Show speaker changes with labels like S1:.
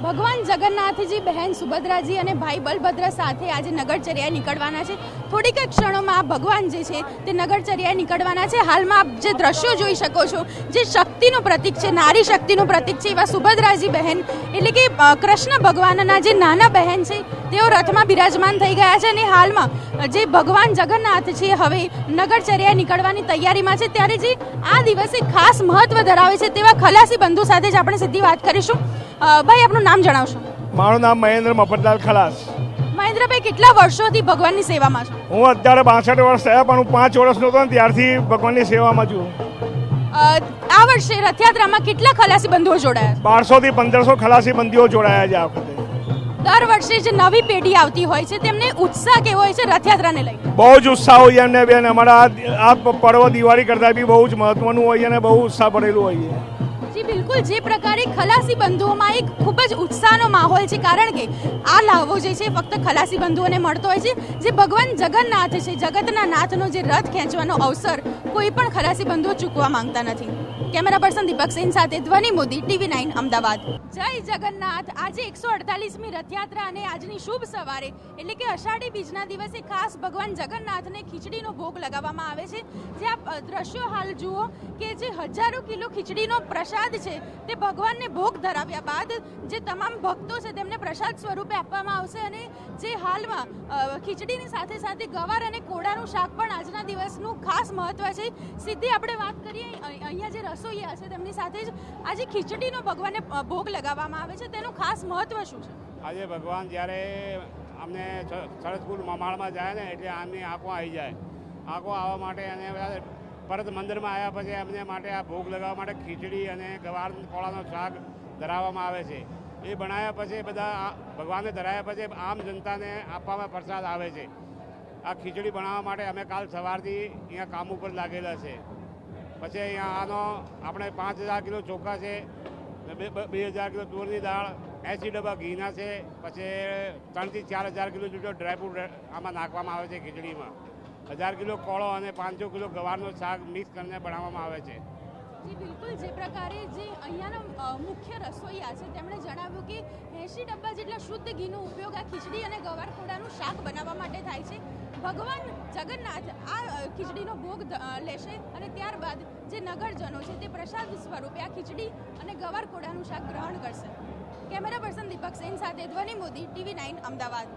S1: ભગવાન જગન્નાથજી, બહેન સુભદ્રાજી અને ભાઈ બલભદ્ર સાથે આજે નગરચર્યાએ નીકળવાના છે. થોડીક ક્ષણોમાં આ ભગવાન જે છે તે નગરચર્યાએ નીકળવાના છે. હાલમાં આપ જે દ્રશ્યો જોઈ શકો છો, જે શક્તિનું પ્રતીક છે, નારી શક્તિનું પ્રતીક છે, એવા સુભદ્રાજી બહેન એટલે કે કૃષ્ણ ભગવાનના જે નાના બહેન છે તેઓ રથમાં બિરાજમાન થઈ ગયા છે અને હાલમાં જે ભગવાન જગન્નાથ છે હવે નગરચર્યાએ નીકળવાની તૈયારીમાં છે. ત્યારે જે આ દિવસે ખાસ મહત્વ ધરાવે છે તેવા ખલાસી બંધુ સાથે જ આપણે સીધી વાત કરીશું. ભાઈ, આપનું નામ જણાવશો?
S2: મારું નામ મહેન્દ્ર મફતલાલ ખલાસ.
S1: મહેન્દ્રભાઈ, કેટલા વર્ષોથી ભગવાનની સેવામાં છો?
S2: હું અત્યારે 62 વર્ષ થયા, પણ હું 5 વર્ષનો હતો ને ત્યારથી ભગવાનની સેવામાં છું.
S1: આ વર્ષે રથયાત્રામાં કેટલા ખલાસી બંધુઓ જોડાયા?
S2: 1200 થી 1500 ખલાસી બંધીઓ જોડાયા છે આ વખતે.
S1: દર વર્ષે જે નવી પેઢી આવતી હોય છે તેમને ઉત્સાહ કેવો હોય છે રથયાત્રાને લઈને?
S2: બહુ જ ઉત્સાહ હોય એમને બેન. અમારા આ પર્વ દિવાળી કરતાં બી બહુ જ મહત્વનું હોય અને બહુ ઉત્સાહ ભરેલું હોય છે.
S1: જી બિલકુલ, જે પ્રકારે ખલાસી બંધુઓમાં એક ખૂબ જ ઉત્સાહનો માહોલ છે, કારણ કે આ લાહવો જે છે ફક્ત ખલાસી બંધુઓને મળતો હોય છે. જે ભગવાન જગન્નાથ છે, જગતના નાથનો જે રથ ખેંચવાનો અવસર કોઈ પણ ખલાસી બંધુઓ ચૂકવા માંગતા નથી. કેમેરા પર્સન દીપક સેન સાથે ધ્વનિ મોદી, TV9 અમદાવાદ. જય જગન્નાથ. આજે 148મી રથયાત્રા અને આજની શુભ સવારે એટલે કે અષાઢી બીજના દિવસે ખાસ ભગવાન જગન્નાથને ખીચડીનો ભોગ લગાવવામાં આવે છે. જે આપ દ્રશ્યો હાલ જુઓ કે જે હજારો કિલો ખીચડીનો પ્રસાદ છે તે ભગવાનને ભોગ ધરાવ્યા બાદ જે તમામ ભક્તો છે તેમને પ્રસાદ સ્વરૂપે આપવામાં આવશે. અને જે હાલમાં ખીચડીની સાથે સાથે ગવાર અને કોળાનું શાક પણ આજના દિવસનું ખાસ મહત્વ છે. સીધી આપણે વાત કરીએ અહીંયા જે રસોઈયા છે તેમની સાથે જ આજે ખીચડીનો ભગવાનને ભોગ લગાવવામાં આવે છે, તેનું ખાસ મહત્વ શું છે?
S3: આજે ભગવાન જ્યારે અમને સરસપુર મમાળમાં જાય ને એટલે આમની આંખો આવી જાય. આંખો આવવા માટે અને પરત મંદિરમાં આવ્યા પછી એમને માટે આ ભોગ લગાવવા માટે ખીચડી અને ગવાર કોળાનો શાક ધરાવવામાં આવે છે. એ બનાવ્યા પછી બધા ભગવાનને ધરાવ્યા પછી આમ જનતાને આપવામાં પ્રસાદ આવે છે. આ ખીચડી બનાવવા માટે અમે કાલ સવારથી અહીંયા કામ ઉપર લાગેલા છે. પછી અહીંયા આનો આપણે 5000 કિલો ચોખા છે, 2000 કિલો તુરની દાળ, 80 ડબ્બા ઘીના છે, પછી 3 થી 4000 કિલો જેટલો ડ્રાયફ્રૂટ આમાં નાખવામાં આવે છે ખીચડીમાં. 1000 કિલો કોળો અને 500 કિલો ગવારનો શાક મિક્સ કરીને બનાવવામાં આવે છે.
S1: જી બિલકુલ, જે પ્રકારે જે અહીંયાના મુખ્ય રસોઈયા છે તેમણે જણાવ્યું કે 80 ડબ્બા જેટલા શુદ્ધ ઘીનો ઉપયોગ આ ખીચડી અને ગવાર કોળાનું શાક બનાવવા માટે થાય છે. ભગવાન જગન્નાથ આ ખીચડીનો ભોગ લેશે અને ત્યારબાદ જે નગરજનો છે તે પ્રસાદ સ્વરૂપે આ ખીચડી અને ગવાર કોળાનું શાક ગ્રહણ કરશે. કેમેરા પર્સન દીપક સેન સાથે ધ્વનિ મોદી, TV9 અમદાવાદ.